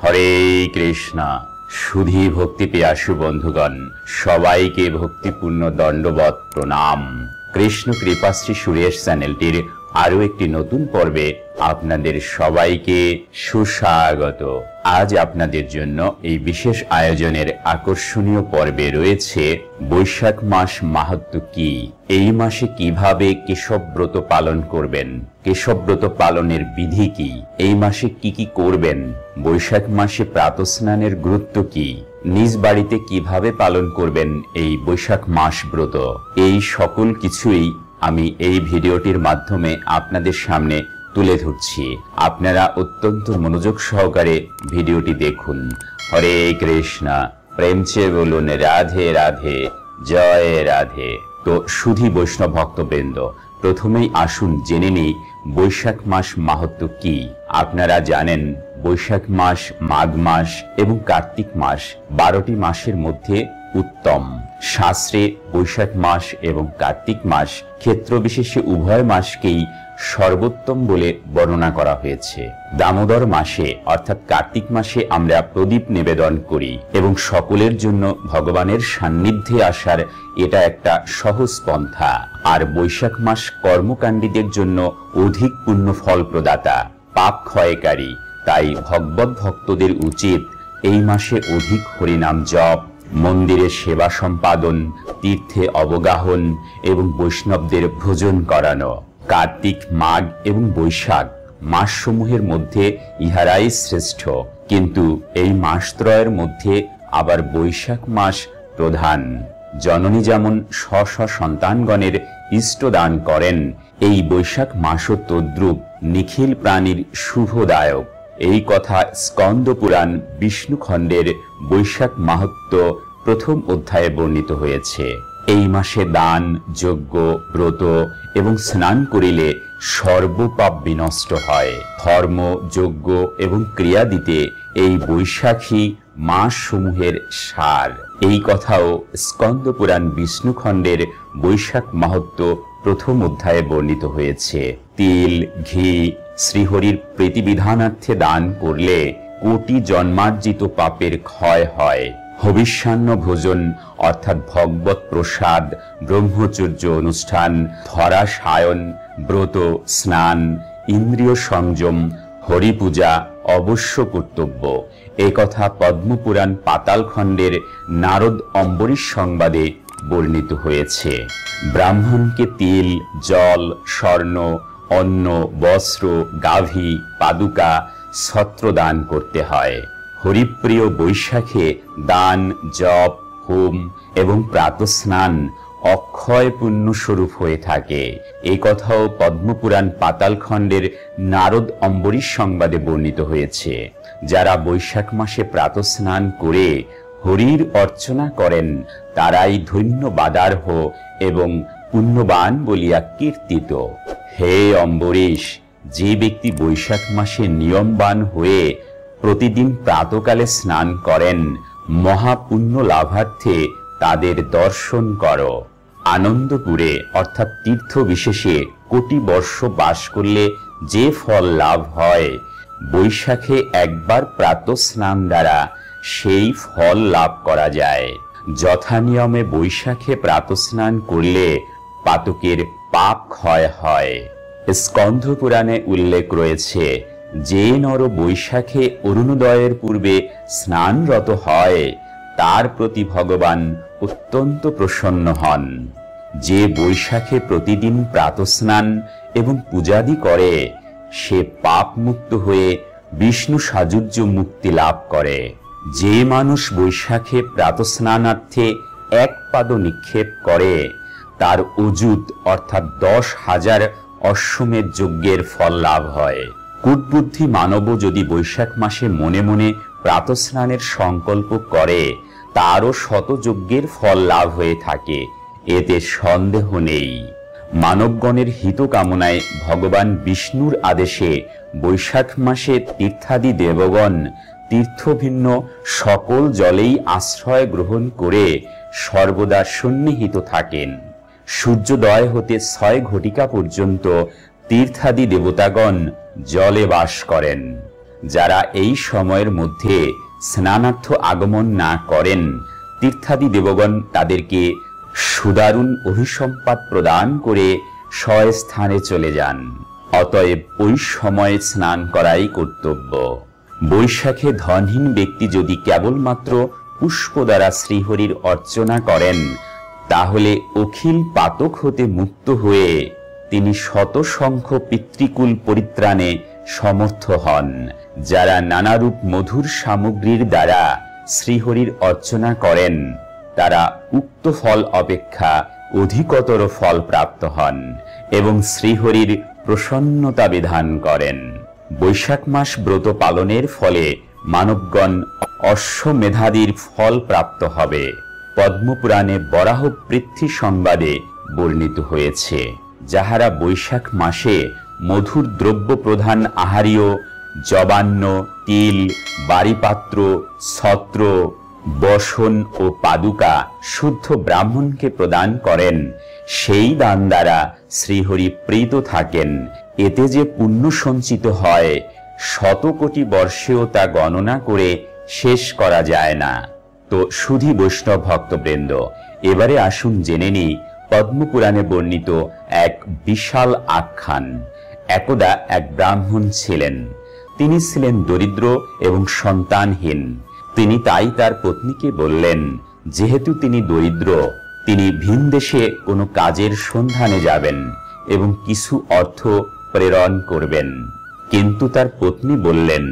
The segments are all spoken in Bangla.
হরে কৃষ্ণা। সুধী ভক্তি পিয়াসু বন্ধুগণ, সবাইকে ভক্তিপূর্ণ দণ্ডবৎ প্রণাম। কৃষ্ণ কৃপাশ্রী সুরেশ চ্যানেলটির আরো একটি নতুন পর্বে আপনাদের সবাইকে সুস্বাগত। আজ আপনাদের জন্য এই বিশেষ আয়োজনের আকর্ষণীয় পর্বে রয়েছে বৈশাখ মাস মাহাত্ম্য কি, এই মাসে কিভাবে কেশবব্রত পালন করবেন, কেশবব্রত পালনের বিধি কি, এই মাসে কি কি করবেন, বৈশাখ মাসে প্রাতঃস্নানের গুরুত্ব কি, নিজ বাড়িতে কিভাবে পালন করবেন এই বৈশাখ মাস ব্রত, এই সকল কিছুই আমি এই ভিডিওটির মাধ্যমে আপনাদের সামনে তুলে ধরছি। আপনারা অত্যন্ত মনোযোগ সহকারে ভিডিওটি দেখুন। হরে কৃষ্ণা। প্রেম চেয়ে বলুন রাধে রাধে, জয় রাধে। তো সুধী বৈষ্ণব ভক্তবৃন্দ, প্রথমেই আসুন জেনে নিই বৈশাখ মাস মাহাত্ম্য কি। আপনারা জানেন বৈশাখ মাস, মাঘ মাস এবং কার্তিক মাস 12টি মাসের মধ্যে উত্তম। শাস্ত্রে বৈশাখ মাস এবং কার্তিক মাস ক্ষেত্র বিশেষে উভয় মাসকেই সর্বোত্তম বলে বর্ণনা করা হয়েছে। দামোদর মাসে অর্থাৎ কার্তিক মাসে আমরা প্রদীপ নিবেদন করি এবং সকলের জন্য ভগবানের সান্নিধ্যে আসার এটা একটা সহজ পন্থা। আর বৈশাখ মাস কর্মকাণ্ডীদের জন্য অধিক পুণ্য ফল প্রদাতা, পাপ ক্ষয়কারী। তাই ভগবত ভক্তদের উচিত এই মাসে অধিক হরিনাম জপ, মন্দিরে সেবা সম্পাদন, তীর্থে অবগাহন এবং বৈষ্ণবদের ভোজন করানো। কার্তিক, মাঘ এবং বৈশাখ মাসসমূহের মধ্যে ইহারাই শ্রেষ্ঠ, কিন্তু এই মাসত্রয়ের মধ্যে আবার বৈশাখ মাস প্রধান। জননী যেমন স্ব সন্তানগণের ইষ্টদান করেন, এই বৈশাখ মাসও তদ্রূপ নিখিল প্রাণীর শুভদায়ক। এই কথা স্কন্দ পুরাণ বিষ্ণু খণ্ডের বৈশাখ মাহাত্ম্য প্রথম অধ্যায়ে বর্ণিত হয়েছে। এই মাসে দান, যজ্ঞ, ব্রত এবং স্নান করিলে সর্বপাপ বিনষ্ট হয়। ধর্ম, যজ্ঞ এবং ক্রিয়া দিতে এই বৈশাখী মাস সমূহের সার। এই কথাও স্কন্দ পুরাণ বিষ্ণু খণ্ডের বৈশাখ মাহাত্ম্য প্রথম অধ্যায়ে বর্ণিত হয়েছে। তিল, ঘি শ্রীহরির প্রীতিবিধানার্থে দান করলে কোটি জন্মার্জিত পাপের ক্ষয় হয়। হবিষ্যান্ন ভোজন অর্থাৎ ভগবত প্রসাদ, ব্রহ্মচর্য অনুষ্ঠান, ধরা সায়ন, ব্রত, স্নান, ইন্দ্রিয় সংযম, হরিপূজা অবশ্য কর্তব্য। একথা পদ্মপুরাণ পাতাল খণ্ডের নারদ অম্বরীশ সংবাদে বর্ণিত হয়েছে। ব্রাহ্মণকে তিল, জল, স্বর্ণ, অন্ন, বস্ত্র, গাভী, পাদুকা, ছত্র দান করতে হয়। হরিপ্রিয় বৈশাখে দান, জপ, হোম এবং প্রাতঃস্নান অক্ষয় পুণ্য স্বরূপ হয়ে থাকে। এই কথাও পদ্মপুরাণ পাতাল খণ্ডের নারদ অম্বরীশ সংবাদে বর্ণিত হয়েছে। যারা বৈশাখ মাসে প্রাতঃস্নান করে হরির অর্চনা করেন, তারাই ধন্যবাদার্হ এবং পুণ্যবান বলিয়া কীর্তিত। হে অম্বরীশ, যে ব্যক্তি বৈশাখ মাসে নিয়মবান হয়ে প্রতিদিন প্রাতকালে স্নান করেন, মহাপুণ্য লাভার্থে তাদের দর্শন করো। আনন্দপুরে অর্থাৎ তীর্থ বিশেষে কোটি বর্ষ বাস করলে যে ফল লাভ হয়, বৈশাখে একবার প্রাতঃস্নান দ্বারা সেই ফল লাভ করা যায়। যথানিয়মে বৈশাখে প্রাতঃস্নান করলে পাতকের পাপ ক্ষয় হয়। স্কন্ধ পুরাণে উল্লেখ রয়েছে, যে নর বৈশাখে অরুণোদয়ের পূর্বে স্নানরত হয়, তার প্রতি ভগবান অত্যন্ত প্রসন্ন হন। যে বৈশাখে প্রতিদিন প্রাতঃস্নান এবং পূজাদি করে, সে পাপ মুক্ত হয়ে বিষ্ণু সাযুজ্য মুক্তি লাভ করে। যে মানুষ বৈশাখে প্রাতঃস্নানার্থে এক পাদ নিক্ষেপ করে, তার অযুত অর্থাৎ 10,000 অশ্বমেধ যজ্ঞের ফল লাভ হয়। কুটবুদ্ধি মানবও যদি বৈশাখ মাসে মনে মনে প্রাতঃস্নানের সংকল্প করে, তারও শতযজ্ঞের ফল লাভ হয়ে থাকে, এতে সন্দেহ নেই। মানবগণের হিত কামনায় ভগবান বিষ্ণুর আদেশে বৈশাখ মাসে তীর্থাদি দেবগণ তীর্থভিন্ন সকল জলেই আশ্রয় গ্রহণ করে সর্বদা সন্নিহিত থাকেন। সূর্যোদয় হতে 6 ঘটিকা পর্যন্ত তীর্থাদি দেবতাগণ জলে বাস করেন। যারা এই সময়ের মধ্যে স্নানার্থ আগমন না করেন, তীর্থাদি দেবগণ তাদেরকে সুদারুণ অভিসম্পাদ প্রদান করে স্বস্থানে চলে যান। অতএব ওই সময়ে স্নান করাই কর্তব্য। বৈশাখে ধনহীন ব্যক্তি যদি কেবলমাত্র পুষ্প দ্বারা শ্রীহরির অর্চনা করেন, তাহলে অখিল পাতক হতে মুক্ত হয়ে তিনি শতসংখ্য পিতৃকুল পরিত্রাণে সমর্থ হন। যারা নানারূপ মধুর সামগ্রীর দ্বারা শ্রীহরির অর্চনা করেন, তারা উক্ত ফল অপেক্ষা অধিকতর ফল প্রাপ্ত হন এবং শ্রীহরির প্রসন্নতা বিধান করেন। বৈশাখ মাস ব্রত পালনের ফলে মানবগণ অশ্বমেধাদির ফল প্রাপ্ত হবে। পদ্মপুরাণে বরাহ পৃথ্বী সংবাদে বর্ণিত হয়েছে, যাহারা বৈশাখ মাসে মধুর দ্রব্য প্রধান আহারীয় জবান্ন, তিল, বাড়িপাত্র, ছত্র, বসন ও পাদুকা শুদ্ধ ব্রাহ্মণকে প্রদান করেন, সেই দান দ্বারা শ্রীহরি প্রীত থাকেন। এতে যে পুণ্য সঞ্চিত হয়, শত কোটি বর্ষেও তা গণনা করে শেষ করা যায় না। তো সুধী বৈষ্ণব ভক্তবৃন্দ, এবারে আসুন জেনে নিই পদ্মপুরাণে বর্ণিত এক বিশাল আখ্যান। একদা এক ব্রাহ্মণ ছিলেন। তিনি ছিলেন দরিদ্র এবং সন্তানহীন। তিনি তাই তার পত্নীকে বললেন, যেহেতু তিনি দরিদ্র, তিনি ভিন দেশে কোনো কাজের সন্ধানে যাবেন এবং কিছু অর্থ প্রেরণ করবেন। কিন্তু তার পত্নী বললেন,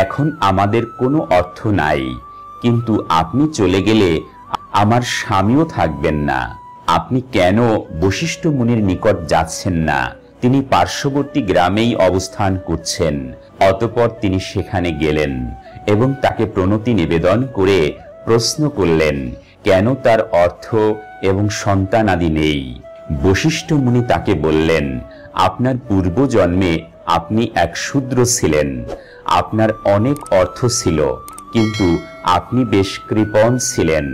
এখন আমাদের কোনো অর্থ নাই, কিন্তু আপনি চলে গেলে আমার স্বামীও থাকবেন না। আপনি কেন বশিষ্ঠ মুনির নিকট যাচ্ছেন না? তিনি পার্শ্ববর্তী গ্রামেই অবস্থান করছেন। অতঃপর তিনি সেখানে গেলেন এবং তাকে প্রণতি নিবেদন করে প্রশ্ন করলেন, কেন তার অর্থ এবং সন্তানাদি নেই। বশিষ্ঠ মুনি তাকে বললেন, আপনার পূর্বজন্মে আপনি এক শূদ্র ছিলেন। আপনার অনেক অর্থ ছিল, কিন্তু আপনি বেশ কৃপণ ছিলেন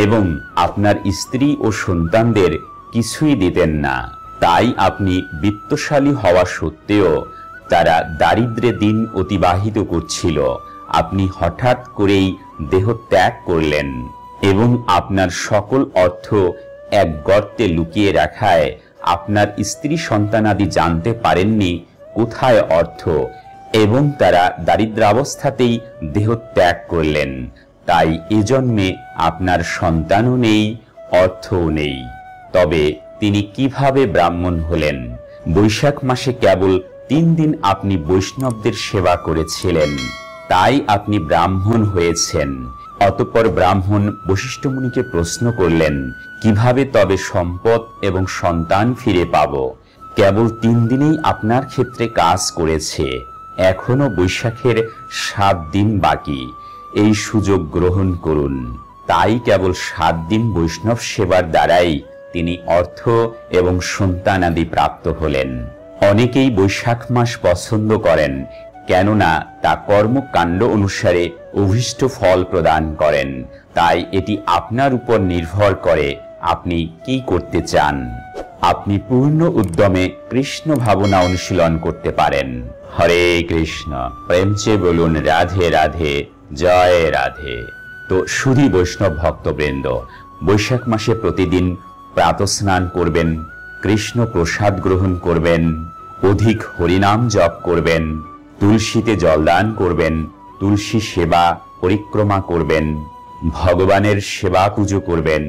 এবং আপনার স্ত্রী ও সন্তানদের কিছুই দিতেন না। তাই আপনি বিত্তশালী হওয়া সত্ত্বেও তারা দারিদ্র্যে দিন অতিবাহিত করছিল। আপনি হঠাৎ করেই দেহ ত্যাগ করলেন এবং আপনার সকল অর্থ এক গর্তে লুকিয়ে রাখায় আপনার স্ত্রী সন্তানাদি জানতে পারেননি কোথায় অর্থ, এবং তারা দারিদ্রাবস্থাতেই দেহ ত্যাগ করলেন। তাই এ জন্মে আপনার সন্তানও নেই, অর্থও নেই। তবে তিনি কিভাবে ব্রাহ্মণ হলেন? বৈশাখ মাসে কেবল 3 দিন আপনি বৈষ্ণবদের সেবা করেছিলেন, তাই আপনি ব্রাহ্মণ হয়েছেন। অতঃপর ব্রাহ্মণ বশিষ্ঠ মুনিকে প্রশ্ন করলেন, কিভাবে তবে সম্পদ এবং সন্তান ফিরে পাব? কেবল 3 দিনেই আপনার ক্ষেত্রে কাজ করেছে, এখনো বৈশাখের 7 দিন বাকি। এই সুযোগ গ্রহণ করুন। তাই কেবল 7 দিন বৈষ্ণব সেবার দ্বারাই তিনি অর্থ এবং সন্তানাদি প্রাপ্ত হলেন। অনেকেই বৈশাখ মাস পছন্দ করেন, কেননা তা কর্মকাণ্ড অনুসারে অভীষ্ট ফল প্রদান করেন। তাই এটি আপনার উপর নির্ভর করে আপনি কি করতে চান। আপনি পূর্ণ উদ্যমে কৃষ্ণ ভাবনা অনুশীলন করতে পারেন। হরে কৃষ্ণ, প্রেম চেয়ে বলুন রাধে রাধে, জয় রাধে। তো সুধী বৈষ্ণব ভক্তবৃন্দ, বৈশাখ মাসে প্রতিদিন প্রাতঃস্নান করবেন, কৃষ্ণ প্রসাদ গ্রহণ করবেন, অধিক হরিনাম জপ করবেন, তুলসীতে জলদান করবেন, তুলসী সেবা পরিক্রমা করবেন, ভগবানের সেবা পুজো করবেন,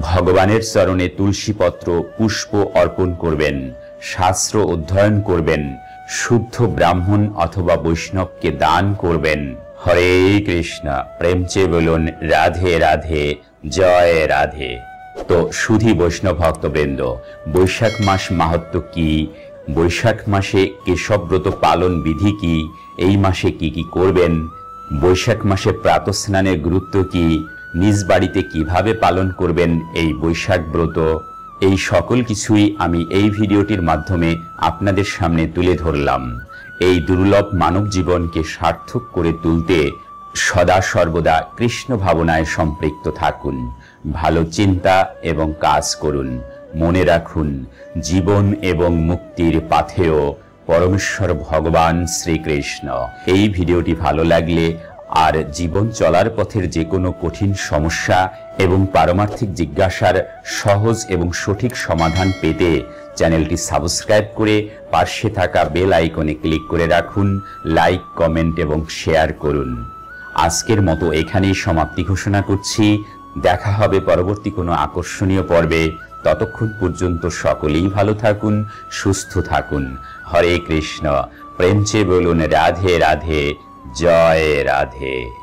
ভগবানের চরণে তুলসীপত্র পুষ্প অর্পণ করবেন, শাস্ত্র অধ্যয়ন করবেন, শুদ্ধ ব্রাহ্মণ অথবা বৈষ্ণবকে দান করবেন। হরে কৃষ্ণ, প্রেম চেয়ে বলুন রাধে রাধে, জয় রাধে। তো সুধী বৈষ্ণব ভক্তবৃন্দ, বৈশাখ মাস মাহাত্ম্য কি? বৈশাখ মাসে কেশবব্রত পালন বিধি কি? এই মাসে কি কি করবেন? বৈশাখ মাসে প্রাতঃস্নানের গুরুত্ব কি? নিজ বাড়িতে কিভাবে পালন করবেন এই বৈশাখ ব্রত? এই সকল কিছুই আমি এই ভিডিওটির মাধ্যমে আপনাদের সামনে তুলে ধরলাম। এই দুর্লভ মানব জীবনকে সার্থক করে তুলতে সদা সর্বদা কৃষ্ণ ভাবনায় সম্পৃক্ত থাকুন, ভালো চিন্তা এবং কাজ করুন। মনে রাখুন, জীবন এবং মুক্তির পাথেয় পরমেশ্বর ভগবান শ্রীকৃষ্ণ। এই ভিডিওটি ভালো লাগলে আর জীবন চলার পথের যে কোনো কঠিন সমস্যা এবং পারমার্থিক জিজ্ঞাসার সহজ এবং সঠিক সমাধান পেতে চ্যানেলটি সাবস্ক্রাইব করে পাশে থাকা বেল আইকনে ক্লিক করে রাখুন। লাইক, কমেন্ট এবং শেয়ার করুন। আজকের মতো এখানেই সমাপ্তি ঘোষণা করছি। দেখা হবে পরবর্তী কোনো আকর্ষণীয় পর্বে। ততক্ষণ পর্যন্ত সকলেই ভালো থাকুন, সুস্থ থাকুন। হরে কৃষ্ণ। প্রেম চেয়ে বলুন রাধে রাধে, জয় রাধে।